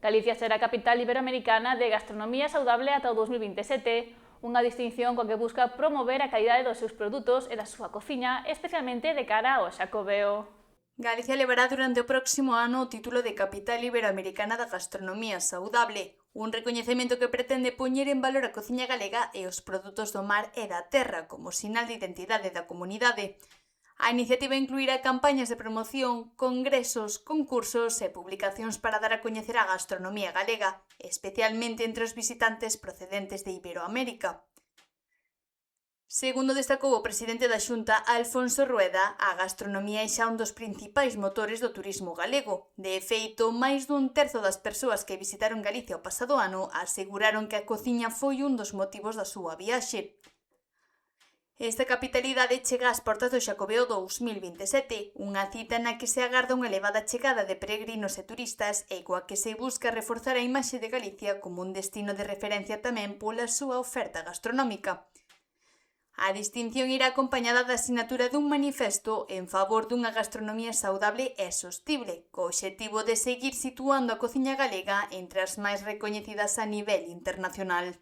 Galicia será a capital iberoamericana de gastronomía saudable ata o 2027, unha distinción coa que busca promover a calidade dos seus produtos e da súa cociña, especialmente de cara ao Xacobeo. Galicia levará durante o próximo ano o título de Capital Iberoamericana da Gastronomía Saudable, un recoñecemento que pretende poñer en valor a cociña galega e os produtos do mar e da terra como sinal de identidade da comunidade. A iniciativa incluirá campañas de promoción, congresos, concursos e publicacións para dar a coñecer a gastronomía galega, especialmente entre os visitantes procedentes de Iberoamérica. Segundo destacou o presidente da Xunta, Alfonso Rueda, a gastronomía é xa un dos principais motores do turismo galego. De feito, máis dun terzo das persoas que visitaron Galicia o pasado ano aseguraron que a cociña foi un dos motivos da súa viaxe. Esta capitalidade chega ás portas do Xacobeo 2027, unha cita na que se agarda unha elevada chegada de peregrinos e turistas e coa que se busca reforzar a imaxe de Galicia como un destino de referencia tamén pola súa oferta gastronómica. A distinción irá acompañada da asinatura dun manifesto en favor dunha gastronomía saudable e sostible, co obxectivo de seguir situando a cociña galega entre as máis recoñecidas a nivel internacional.